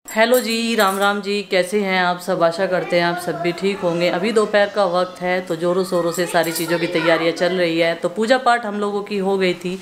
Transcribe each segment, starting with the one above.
Hello जी, राम राम जी। कैसे हैं आप सब? आशा करते हैं आप सब भी ठीक होंगे। अभी दोपहर का वक्त है तो ज़ोरों शोरों से सारी चीज़ों की तैयारियां चल रही है। तो पूजा पाठ हम लोगों की हो गई थी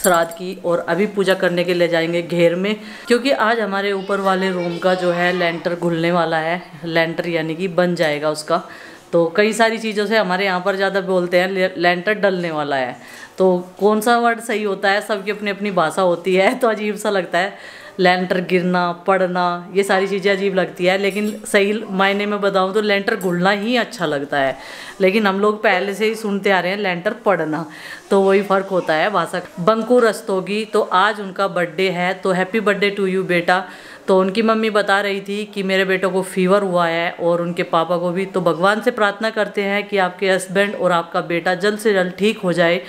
श्राद्ध की, और अभी पूजा करने के लिए जाएंगे घेर में, क्योंकि आज हमारे ऊपर वाले रूम का जो है लेंटर घुलने वाला है। लेंटर यानी कि बन जाएगा उसका। तो कई सारी चीज़ों से हमारे यहाँ पर ज़्यादा बोलते हैं लेंटर डलने वाला है। तो कौन सा वर्ड सही होता है, सबकी अपनी अपनी भाषा होती है, तो अजीब सा लगता है। लेंटर गिरना, पड़ना, ये सारी चीज़ें अजीब लगती है, लेकिन सही मायने में बताऊँ तो लेंटर घुलना ही अच्छा लगता है। लेकिन हम लोग पहले से ही सुनते आ रहे हैं लेंटर पड़ना, तो वही फ़र्क होता है भाषा। बंकू रस्तोगी, तो आज उनका बर्थडे है, तो हैप्पी बर्थडे टू यू बेटा। तो उनकी मम्मी बता रही थी कि मेरे बेटों को फीवर हुआ है और उनके पापा को भी। तो भगवान से प्रार्थना करते हैं कि आपके हस्बैंड और आपका बेटा जल्द से जल्द ठीक हो जाए।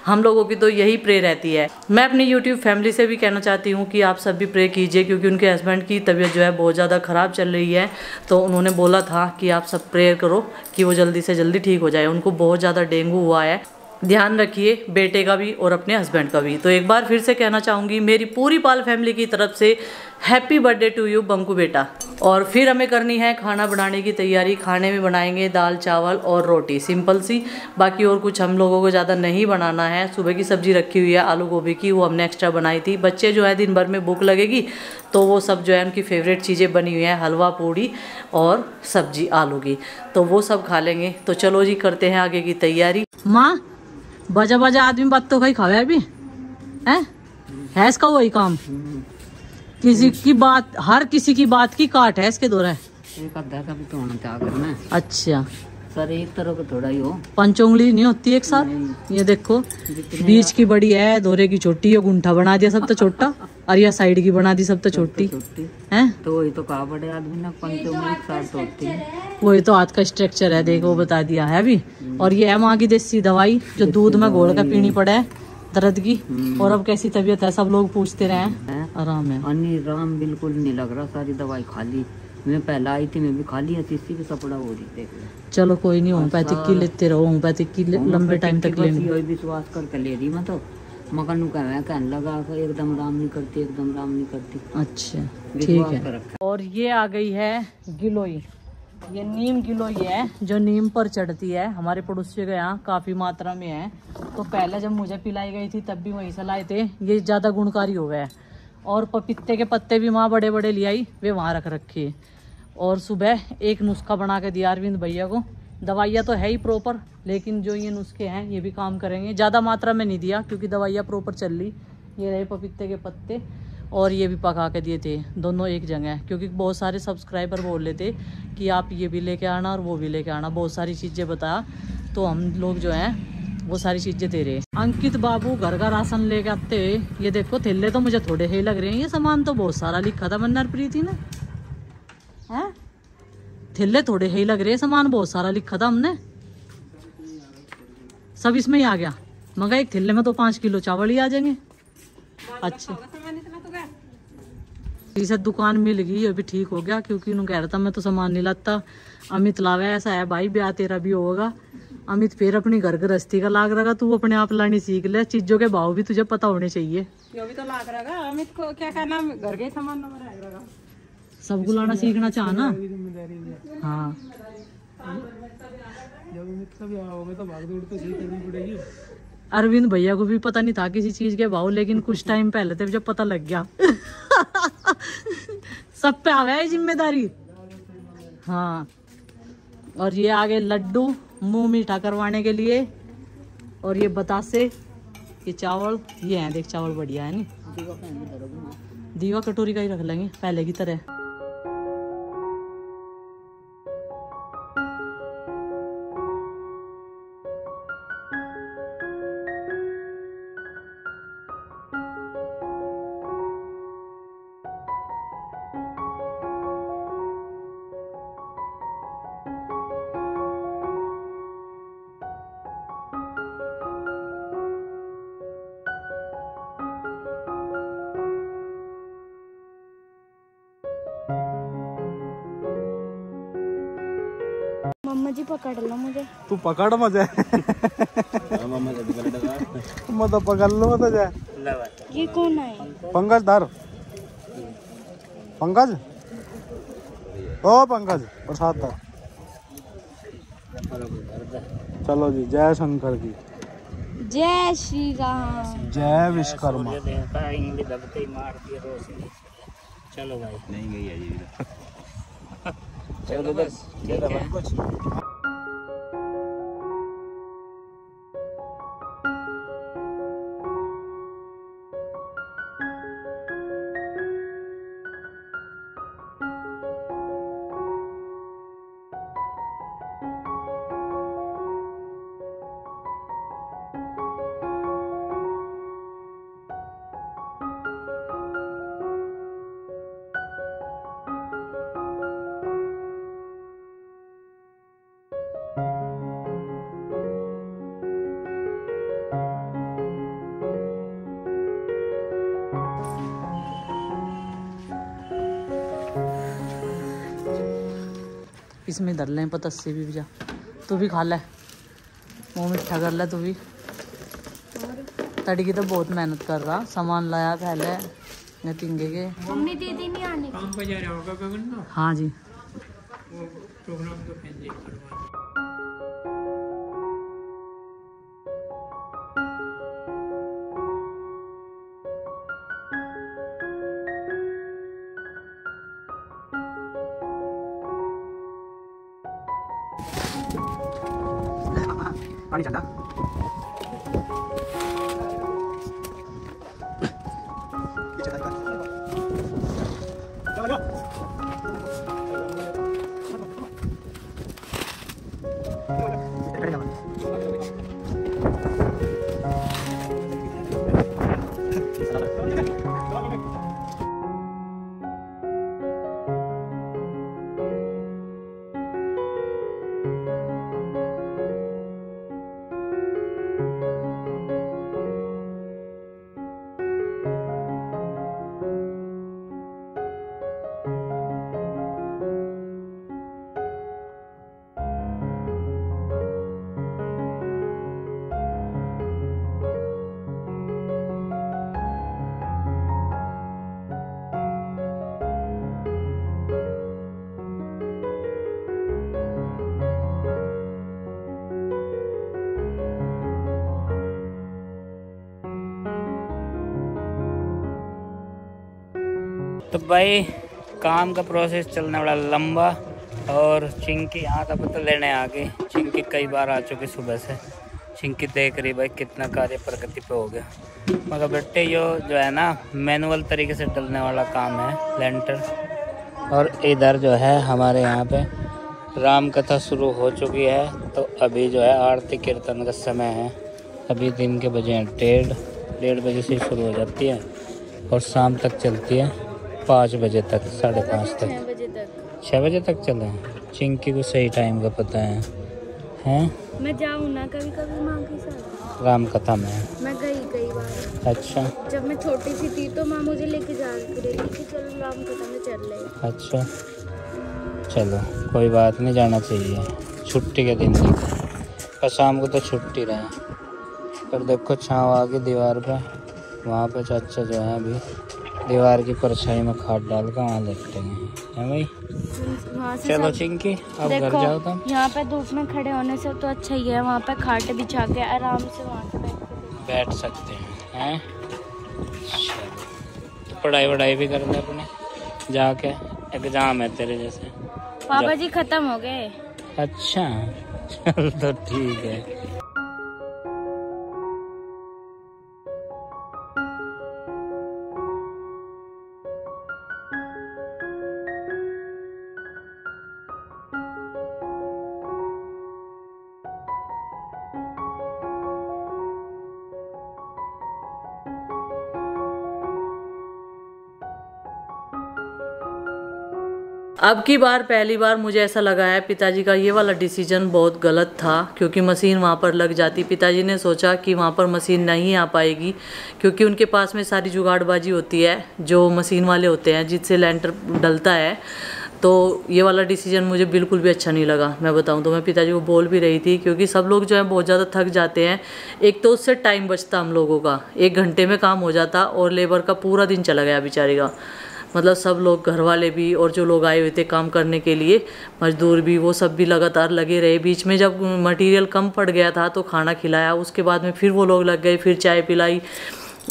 हम लोगों की तो यही प्रे रहती है। मैं अपनी यूट्यूब फैमिली से भी कहना चाहती हूँ कि आप सब भी प्रे कीजिए, क्योंकि उनके हस्बैंड की तबीयत जो है बहुत ज़्यादा ख़राब चल रही है। तो उन्होंने बोला था कि आप सब प्रेयर करो कि वो जल्दी से जल्दी ठीक हो जाए। उनको बहुत ज़्यादा डेंगू हुआ है। ध्यान रखिए बेटे का भी और अपने हस्बैंड का भी। तो एक बार फिर से कहना चाहूँगी मेरी पूरी पाल फैमिली की तरफ से happy birthday to you Banku बेटा। और फिर हमें करनी है खाना बनाने की तैयारी। खाने में बनाएंगे दाल चावल और रोटी, सिंपल सी। बाकी और कुछ हम लोगों को ज़्यादा नहीं बनाना है। सुबह की सब्ज़ी रखी हुई है आलू गोभी की, वो हमने एक्स्ट्रा बनाई थी। बच्चे जो है दिन भर में भूख लगेगी तो वो सब जो है उनकी फेवरेट चीज़ें बनी हुई हैं, हलवा पूड़ी और सब्जी आलू की, तो वो सब खा लेंगे। तो चलो जी, करते हैं आगे की तैयारी। माँ बजा बजा आदमी बात तो कहीं खावे अभी है इसका वही काम। किसी की बात, हर किसी की बात की काट है इसके दौरा। एक आधा का भी तो होना क्या करना है। अच्छा सर एक तरह का थोड़ा ही हो, 5 उंगली नहीं होती एक साथ। ये देखो, बीच की बड़ी है, दोरे की छोटी है, गुंठा बना दिया सब तो छोटा, और यह साइड की बना दी सब तो छोटी है। तो वही तो कहा बड़े आदमी ना 5 उंगली एक साथ तो होती है। वही तो हाथ का स्ट्रक्चर है, देखो वो बता दिया है अभी। और ये है माँ की देसी दवाई जो दूध में घोल कर पीनी पड़े है दर्द की। और अब कैसी तबीयत है सब लोग पूछते रहे हैं। आराम है? आराम बिल्कुल नहीं लग रहा, सारी दवाई खाली। मैं पहले आई थी, मैं भी खाली है, तीसरी भी सपड़ा हो रही देख। चलो कोई नहीं, होम्योपैथिक की लेते रहो। होम्योपैथिक की लंबे टाइम तक लेनी। विश्वास करके ले रही मैं तो मकान कहने लगा एकदम आराम नहीं करती, एकदम आराम नहीं करती। अच्छा ठीक है। और ये आ गई है गिलोई, ये नीम गिलोई है जो नीम पर चढ़ती है। हमारे पड़ोसियों के यहाँ काफी मात्रा में है। तो पहले जब मुझे पिलाई गई थी तब भी वहीं से लाए थे। ये ज्यादा गुणकारी हो गया है। और पपीते के पत्ते भी माँ बड़े बड़े ले आई, वे वहाँ रख रखे। और सुबह एक नुस्खा बना के दिया अरविंद भैया को। दवाइयाँ तो है ही प्रॉपर, लेकिन जो ये नुस्खे हैं ये भी काम करेंगे। ज़्यादा मात्रा में नहीं दिया क्योंकि दवाइयाँ प्रॉपर चल रही। ये रहे पपीते के पत्ते, और ये भी पका के दिए थे, दोनों एक जगह। क्योंकि बहुत सारे सब्सक्राइबर बोल रहे थे कि आप ये भी लेके आना और वो भी लेके आना, बहुत सारी चीज़ें बताया। तो हम लोग जो हैं वो सारी चीज़ें दे रहे हैं। अंकित बाबू घर का राशन लेके आते हुए, ये देखो थैले तो मुझे थोड़े ही लग रहे हैं। ये सामान तो बहुत सारा लिखा था मन्नर प्रीति ने, हैं? थैले थोड़े ही लग रहे हैं, सामान बहुत सारा लिखा था हमने। सब इसमें ही आ गया, मगर एक थैले में तो 5 किलो चावल ही आ जाएंगे। अच्छा इसे दुकान मिल गई, ये भी ठीक हो गया, क्योंकि उन्होंने कह रहा था मैं तो सामान नहीं लाता। अमित लावे, ऐसा है भाई, ब्याह तेरा भी होगा। अमित फिर अपनी घर गृहस्थी का लाग रहा, तू अपने आप लानी सीख ले। चीजों के भाव भी तुझे पता होने चाहिए। भी तो लाग रहा अमित को क्या कहना, घर के सामान सबको लाना सीखना चाहना। हाँ अरविंद भैया को भी पता नहीं था किसी चीज के भाव, लेकिन कुछ टाइम पहले तक जब पता लग गया सब पे आ गया है जिम्मेदारी। हाँ और ये आगे लड्डू मुंह मीठा करवाने के लिए, और ये बतासे, ये चावल, ये है देख चावल बढ़िया है नी। दीवा कटोरी का ही रख लेंगे पहले की तरह। मम्मा जी पकड़ लो मुझे। तू पकड़ मुझे मैं तो पकड़ लो तो जाए। ये कौन है? पंकज धर, पंकज ओ पंकज प्रसाद था। चलो जी, जय शंकर की जय श्री राम, जय विश्वकर्मा। चलो भाई, नहीं गई है जी। चलो बस कुछ इसमें धर लें पतस्से भी जा, तू भी खा ले, मुँह मिठा कर ले तू भी। तड़ी की तो बहुत मेहनत कर रहा, सामान लाया पहले तिंगे के। मम्मी दीदी नहीं आने की। काम पे जा रहा होगा गगन ना, हाँ जी, वो प्रोग्राम तो कैंसिल करवा। पानी ठंडा। तो भाई काम का प्रोसेस चलने वाला लंबा, और चिंकी यहाँ का पता लेने आ गई। चिंकी कई बार आ चुकी सुबह से। चिंकी देख रही भाई कितना कार्य प्रगति पे हो गया। मगर बेटे यो जो है ना मैनुअल तरीके से डलने वाला काम है, लेंटर। और इधर जो है हमारे यहाँ पे राम कथा शुरू हो चुकी है। तो अभी जो है आरती कीर्तन का समय है। अभी दिन के बजे हैं 1:30 बजे से शुरू हो जाती है और शाम तक चलती है 5 बजे तक, 5:30 तक, 6 बजे तक चले। चिंकी को सही टाइम का पता है, हैं? मैं जाऊँ ना कभी कभी माँ के साथ राम कथा में। मैं गई कई बार। अच्छा, जब मैं छोटी सी थी तो माँ मुझे लेके जा रही थी कि चलो राम कथा में चल रहे। अच्छा, चलो कोई बात नहीं, जाना चाहिए, छुट्टी के दिन और शाम को तो छुट्टी रहे। पर देखो छाँव आ गई दीवार पे, वहाँ पे चाचा जो है अभी दीवार की परछाई में खाट डाल कर वहाँ लेटे हैं भाई। चलो चिंकी अब घर जाओ तुम। यहाँ पे धूप में खड़े होने से तो अच्छा ही है, वहाँ पे खाट बिछा के आराम से वहाँ पे बैठ सकते हैं। तो पढ़ाई वढ़ाई भी कर ले अपने जाके, एग्जाम है तेरे जैसे। पापा जी खत्म हो गए। अच्छा, चल तो ठीक है। अब की बार पहली बार मुझे ऐसा लगा है पिताजी का ये वाला डिसीजन बहुत गलत था, क्योंकि मशीन वहाँ पर लग जाती। पिताजी ने सोचा कि वहाँ पर मशीन नहीं आ पाएगी, क्योंकि उनके पास में सारी जुगाड़बाजी होती है जो मशीन वाले होते हैं जिससे लेंटर डलता है। तो ये वाला डिसीजन मुझे बिल्कुल भी अच्छा नहीं लगा। मैं बताऊं तो मैं पिताजी को बोल भी रही थी, क्योंकि सब लोग जो है बहुत ज़्यादा थक जाते हैं। एक तो उससे टाइम बचता हम लोगों का, 1 घंटे में काम हो जाता और लेबर का पूरा दिन चला गया बेचारी का। मतलब सब लोग, घर वाले भी और जो लोग आए हुए थे काम करने के लिए, मजदूर भी, वो सब भी लगातार लगे रहे। बीच में जब मटेरियल कम पड़ गया था तो खाना खिलाया, उसके बाद में फिर वो लोग लग गए, फिर चाय पिलाई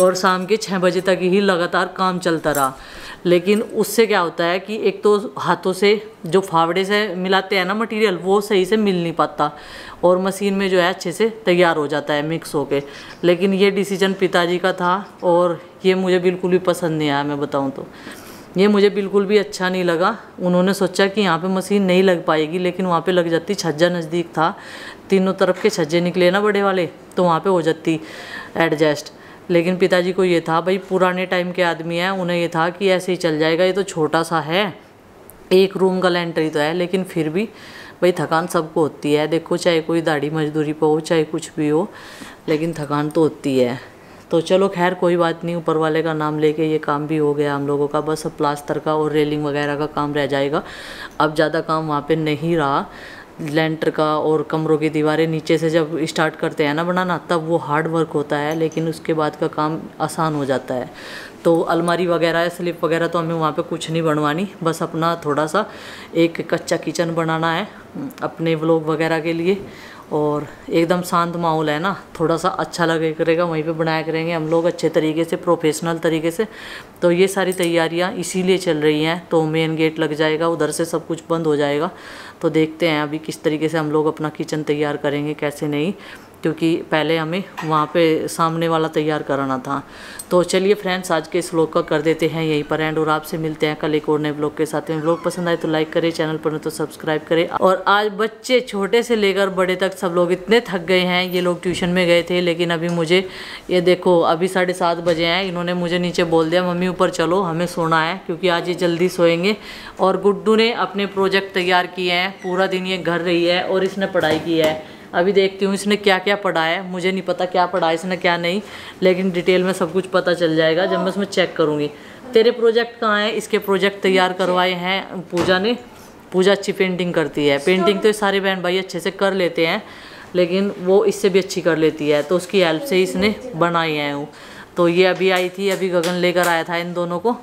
और शाम के 6 बजे तक ही लगातार काम चलता रहा। लेकिन उससे क्या होता है कि एक तो हाथों से जो फावड़े से मिलाते हैं ना मटेरियल, वो सही से मिल नहीं पाता और मशीन में जो है अच्छे से तैयार हो जाता है मिक्स होके। लेकिन ये डिसीजन पिताजी का था और ये मुझे बिल्कुल भी पसंद नहीं आया। मैं बताऊं तो ये मुझे बिल्कुल भी अच्छा नहीं लगा। उन्होंने सोचा कि यहाँ पे मशीन नहीं लग पाएगी, लेकिन वहाँ पे लग जाती। छज्जा नज़दीक था, तीनों तरफ के छज्जे निकले ना बड़े वाले, तो वहाँ पे हो जाती एडजस्ट। लेकिन पिताजी को ये था, भाई पुराने टाइम के आदमी हैं, उन्हें ये था कि ऐसे ही चल जाएगा, ये तो छोटा सा है, एक रूम का लेंटर तो है। लेकिन फिर भी भाई थकान सबको होती है, देखो चाहे कोई दाढ़ी मजदूरी पे हो, चाहे कुछ भी हो, लेकिन थकान तो होती है। तो चलो खैर कोई बात नहीं, ऊपर वाले का नाम लेके ये काम भी हो गया हम लोगों का। बस अब प्लास्टर का और रेलिंग वगैरह का काम रह जाएगा। अब ज़्यादा काम वहाँ पे नहीं रहा। लेंटर का और कमरों की दीवारें नीचे से जब स्टार्ट करते हैं ना बनाना, तब वो हार्ड वर्क होता है, लेकिन उसके बाद का काम आसान हो जाता है। तो अलमारी वगैरह, स्लिप वगैरह तो हमें वहाँ पे कुछ नहीं बनवानी, बस अपना थोड़ा सा एक कच्चा किचन बनाना है अपने व्लॉग वगैरह के लिए। और एकदम शांत माहौल है ना, थोड़ा सा अच्छा लगे करेगा, वहीं पे बनाया करेंगे हम लोग अच्छे तरीके से, प्रोफेशनल तरीके से। तो ये सारी तैयारियां इसीलिए चल रही हैं। तो मेन गेट लग जाएगा, उधर से सब कुछ बंद हो जाएगा। तो देखते हैं अभी किस तरीके से हम लोग अपना किचन तैयार करेंगे, कैसे नहीं, क्योंकि पहले हमें वहाँ पे सामने वाला तैयार कराना था। तो चलिए फ्रेंड्स, आज के इस व्लॉग का कर देते हैं यहीं पर एंड और आपसे मिलते हैं कल एक और नए व्लॉग के साथ में। व्लॉग पसंद आए तो लाइक करें, चैनल पर नहीं तो सब्सक्राइब करें। और आज बच्चे छोटे से लेकर बड़े तक सब लोग इतने थक गए हैं। ये लोग ट्यूशन में गए थे, लेकिन अभी मुझे ये देखो अभी 7:30 बजे हैं, इन्होंने मुझे नीचे बोल दिया मम्मी ऊपर चलो, हमें सोना है, क्योंकि आज ये जल्दी सोएंगे। और गुड्डू ने अपने प्रोजेक्ट तैयार किए हैं, पूरा दिन ये घर रही है और इसने पढ़ाई की है। अभी देखती हूँ इसने क्या क्या पढ़ा है, मुझे नहीं पता क्या पढ़ा है इसने क्या नहीं, लेकिन डिटेल में सब कुछ पता चल जाएगा जब मैं उसमें चेक करूँगी। तेरे प्रोजेक्ट कहाँ हैं? इसके प्रोजेक्ट तैयार करवाए हैं पूजा ने। पूजा अच्छी पेंटिंग करती है, पेंटिंग तो सारे बहन भाई अच्छे से कर लेते हैं, लेकिन वो इससे भी अच्छी कर लेती है, तो उसकी हेल्प से इसने बनाई है वो। तो ये अभी आई थी, अभी गगन लेकर आया था इन दोनों को,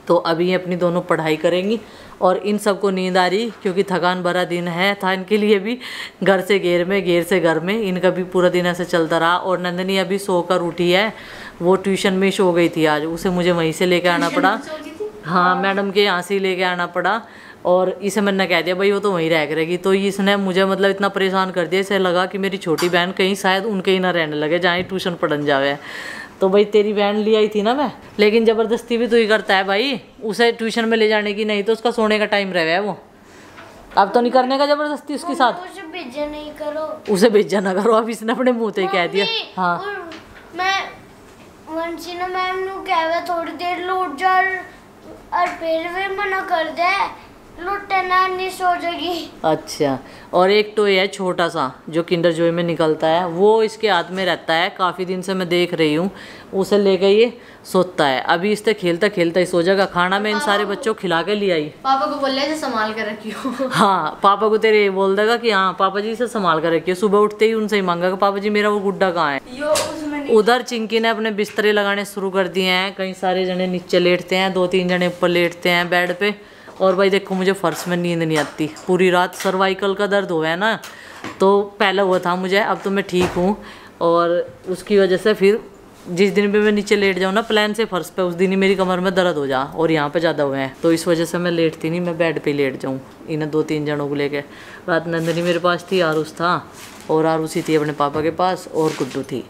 तो अभी ये अपनी दोनों पढ़ाई करेंगी। और इन सबको नींद आ रही, क्योंकि थकान भरा दिन है था इनके लिए भी, घर से घेर में, घेर से घर में, इनका भी पूरा दिन ऐसे चलता रहा। और नंदनी अभी सोकर उठी है, वो ट्यूशन में सो गई थी आज, उसे मुझे वहीं से लेके आना पड़ा। हाँ, मैडम के यहाँ से लेके आना पड़ा। और इसे मैंने कह दिया भाई वो तो वहीं रह करेगी, तो इसने मुझे मतलब इतना परेशान कर दिया, इसे लगा कि मेरी छोटी बहन कहीं शायद उनके ही ना रहने लगे जहाँ ट्यूशन पढ़ने जावे। तो भाई तेरी बहन ले आई थी ना मैं, लेकिन ज़बरदस्ती भी तो ही करता है भाई, उसे ट्यूशन में ले जाने की, नहीं तो उसका सोने का टाइम रह गया वो। अब तो नहीं करने का ज़बरदस्ती उसके साथ, उसे भेजा नहीं करो, उसे भेजा ना करो। अब इसने अपने मुँह से कह दिया। हाँ, मैं वंशी ना मैम नु कहवे थोड़ी देर लौट जा और फिर वे मना कर दे, लुटना नहीं सो जाएगी। अच्छा, और एक तो ये है छोटा सा जो किंडर जॉय में निकलता है, वो इसके हाथ में रहता है, काफ़ी दिन से मैं देख रही हूँ, उसे लेकर ये सोता है। अभी इससे खेलता खेलता ही सो जाएगा। खाना मैं इन सारे बच्चों को खिला के ले आई। पापा को बोल ले संभाल कर रखियो। हाँ, पापा को तेरे बोल देगा कि हाँ पापा जी से संभाल कर रखिए। सुबह उठते ही उनसे ही मांगा पापा जी मेरा वो गुड्डा कहाँ है। उधर चिंकी ने अपने बिस्तरे लगाने शुरू कर दिए हैं, कई सारे जने नीचे लेटते हैं, 2-3 जने ऊपर लेटते हैं बेड पे। और भाई देखो मुझे फर्श में नींद नहीं आती, पूरी रात सर्वाइकल का दर्द हुआ है ना, तो पहले हुआ था मुझे, अब तो मैं ठीक हूँ। और उसकी वजह से फिर जिस दिन भी मैं नीचे लेट जाऊँ ना प्लान से फर्श पे, उस दिन ही मेरी कमर में दर्द हो जा, और यहाँ पे ज़्यादा हुए हैं, तो इस वजह से मैं लेटती नहीं, मैं बेड पे लेट जाऊँ इन्हें 2-3 जनों को लेके। रात नंदनी मेरे पास थी, आरुष था, और आरुषी थी अपने पापा के पास, और गुड्डू थी।